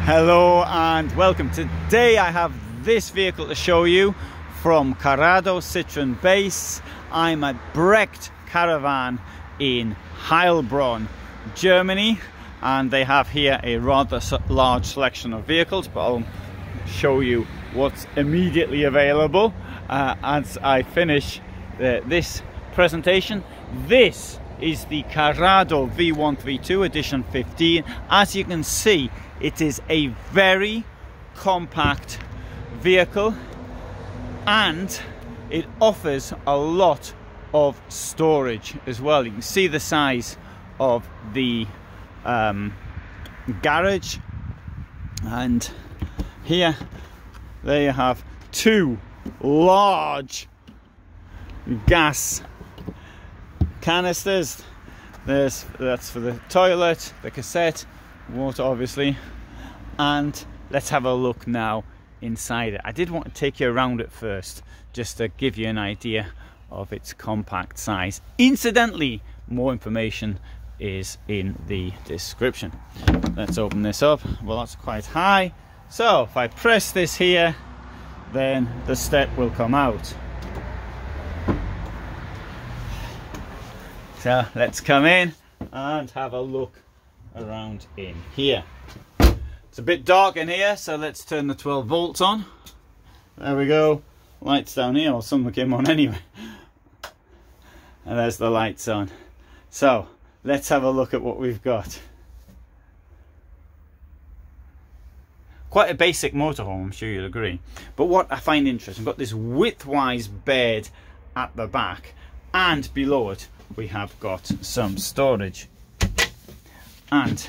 Hello and welcome. Today I have this vehicle to show you from Carado Citroen base. I'm at Brecht Caravan in Heilbronn, Germany, and they have here a rather large selection of vehicles, but I'll show you what's immediately available as I finish this presentation. This is the Carado V132 edition 15. As you can see, it is a very compact vehicle and it offers a lot of storage as well. You can see the size of the garage, and here there you have two large gas canisters. That's for the toilet, the cassette, water obviously, and let's have a look now inside it. I did want to take you around it first just to give you an idea of its compact size. Incidentally, more information is in the description. Let's open this up. Well, that's quite high, so if I press this here, then the step will come out. So let's come in and have a look around in here. It's a bit dark in here, so let's turn the 12 volts on. There we go. Lights down here, or some came on anyway. And there's the lights on. So let's have a look at what we've got. Quite a basic motorhome, I'm sure you'll agree. But what I find interesting, we've got this widthwise bed at the back, and below it we have got some storage. And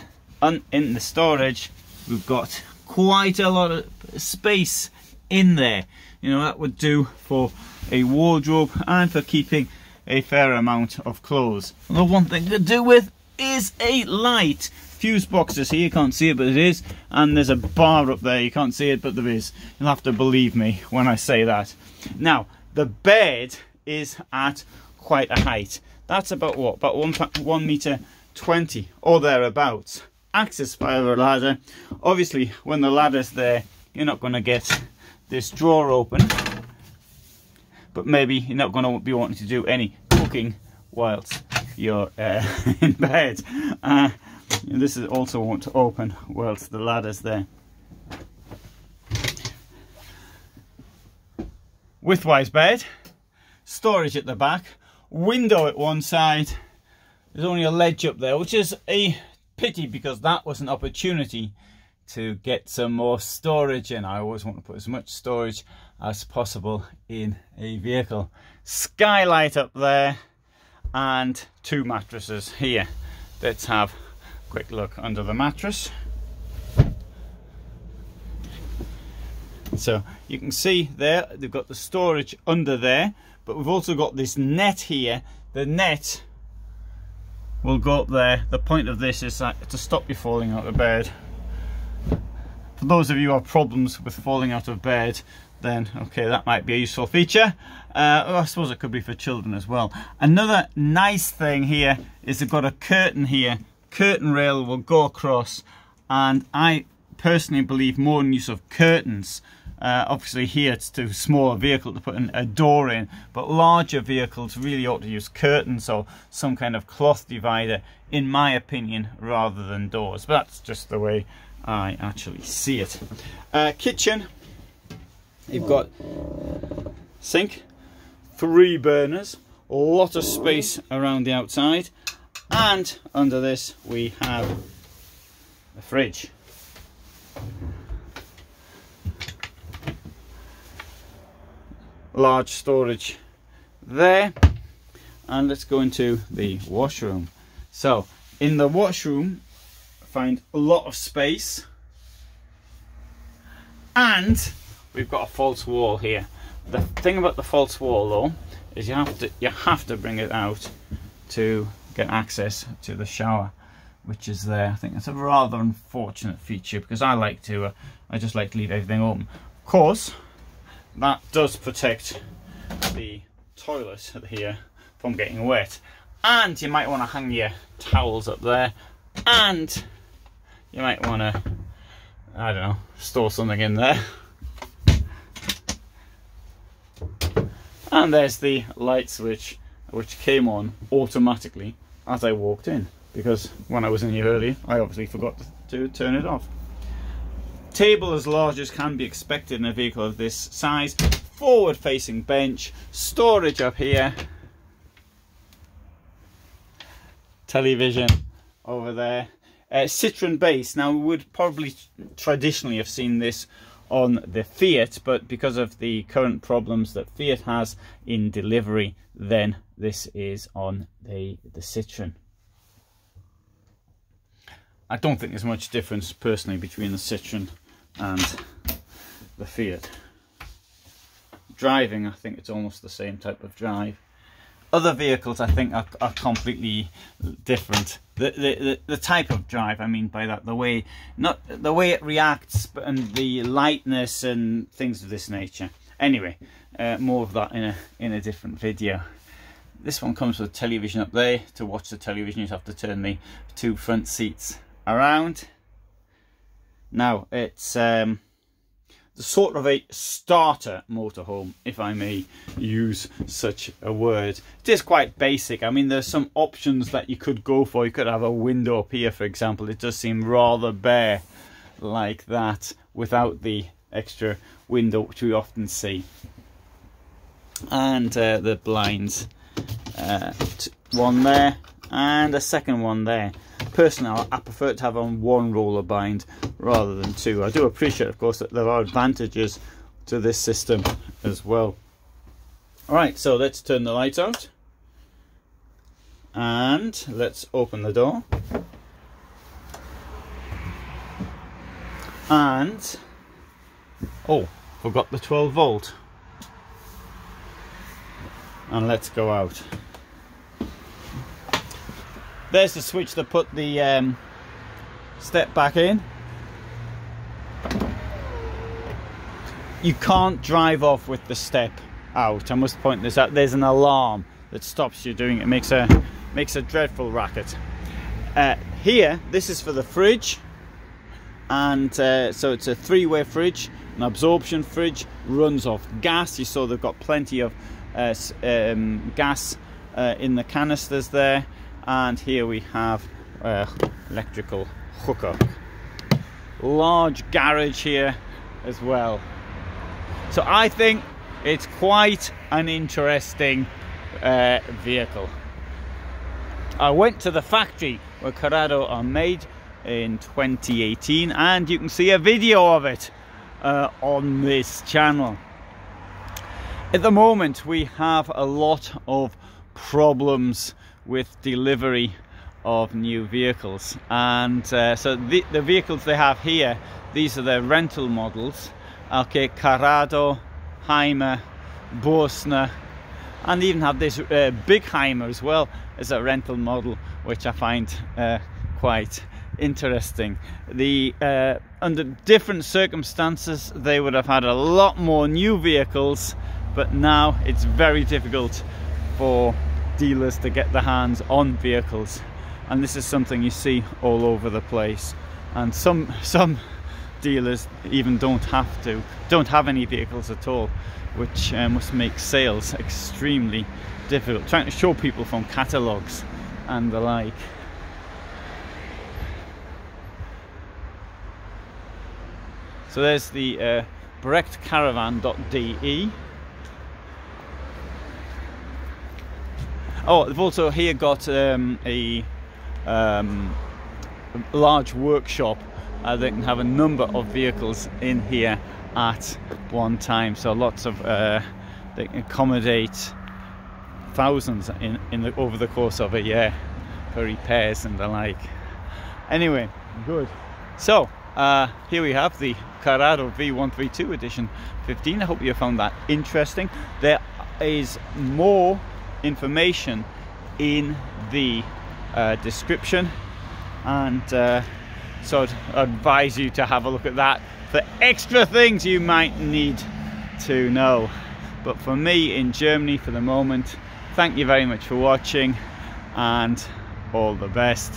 in the storage we've got quite a lot of space in there. You know, that would do for a wardrobe and for keeping a fair amount of clothes. The one thing to do with is a light. Fuse boxes here, you can't see it but it is, and there's a bar up there, you can't see it but there is. You'll have to believe me when I say that. Now the bed is at quite a height. That's about what? About 1 meter 20 or thereabouts. Access via a ladder. Obviously when the ladder's there, you're not going to get this drawer open, but maybe you're not going to be wanting to do any cooking whilst you're in bed. This is also won't open whilst the ladder's there. Widthwise bed, storage at the back, window at one side. There's only a ledge up there, which is a pity because that was an opportunity to get some more storage in. I always want to put as much storage as possible in a vehicle. Skylight up there, and two mattresses here. Let's have a quick look under the mattress. So you can see there they've got the storage under there, but we've also got this net here. The net will go up there. The point of this is that to stop you falling out of bed. For those of you who have problems with falling out of bed, then okay, that might be a useful feature. I suppose it could be for children as well. Another nice thing here is they've got a curtain here. Curtain rail will go across, and I personally believe more in use of curtains. Obviously here it's too small a vehicle to put a door in, but larger vehicles really ought to use curtains or some kind of cloth divider, in my opinion, rather than doors. But that's just the way I actually see it. Kitchen, you've got sink, 3 burners, a lot of space around the outside, and under this we have the fridge. Large storage there, and let's go into the washroom. So in the washroom find a lot of space, and we've got a false wall here. The thing about the false wall though is you have to bring it out to get access to the shower, which is there. I think it's a rather unfortunate feature because I just like to leave everything open. Of course, that does protect the toilet here from getting wet, and you might want to hang your towels up there, and you might want to I don't know, store something in there. And there's the light switch, which came on automatically as I walked in, because when I was in here earlier I obviously forgot to turn it off. Table as large as can be expected in a vehicle of this size. Forward facing bench, storage up here, television over there. Citroen base. Now we would probably traditionally have seen this on the Fiat, but because of the current problems that Fiat has in delivery, then this is on the Citroen. I don't think there's much difference personally between the Citroen and the Fiat. Driving, I think it's almost the same type of drive. Other vehicles I think are completely different. The type of drive, I mean by that, the way it reacts and the lightness and things of this nature. Anyway, more of that in a different video. This one comes with television up there. To watch the television you have to turn the two front seats around. Now it's the sort of a starter motorhome, if I may use such a word. It is quite basic. I mean, there's some options that you could go for. You could have a window up here, for example. It does seem rather bare like that without the extra window which we often see. And the blinds, one there and a second one there. Personally, I prefer to have on one roller bind rather than two. I do appreciate, of course, that there are advantages to this system as well. Alright, so let's turn the lights out and let's open the door. And oh, forgot the 12 volt. And let's go out. There's the switch that put the step back in. You can't drive off with the step out. I must point this out. There's an alarm that stops you doing it. It makes a dreadful racket. Here, this is for the fridge, and so it's a three-way fridge, an absorption fridge, runs off gas. You saw they've got plenty of gas in the canisters there. And here we have electrical hookup. Large garage here as well. So I think it's quite an interesting vehicle. I went to the factory where Carado are made in 2018, and you can see a video of it on this channel. At the moment we have a lot of problems with delivery of new vehicles, and so the vehicles they have here, these are their rental models. Okay, Carado, Heimer, Bosner, and even have this big Heimer as well as a rental model, which I find quite interesting. Under different circumstances they would have had a lot more new vehicles, but now it's very difficult for dealers to get their hands on vehicles, and this is something you see all over the place. And some dealers even don't have any vehicles at all, which must make sales extremely difficult, trying to show people from catalogues and the like. So there's the BrechtCaravan.de. Oh, they've also here got a large workshop. They can have a number of vehicles in here at one time, so lots of they can accommodate thousands over the course of a year for repairs and the like. Anyway, good. So here we have the Carado V132 edition 15. I hope you found that interesting. There is more information in the description, and so I'd advise you to have a look at that for extra things you might need to know. But for me in Germany for the moment, thank you very much for watching, and all the best.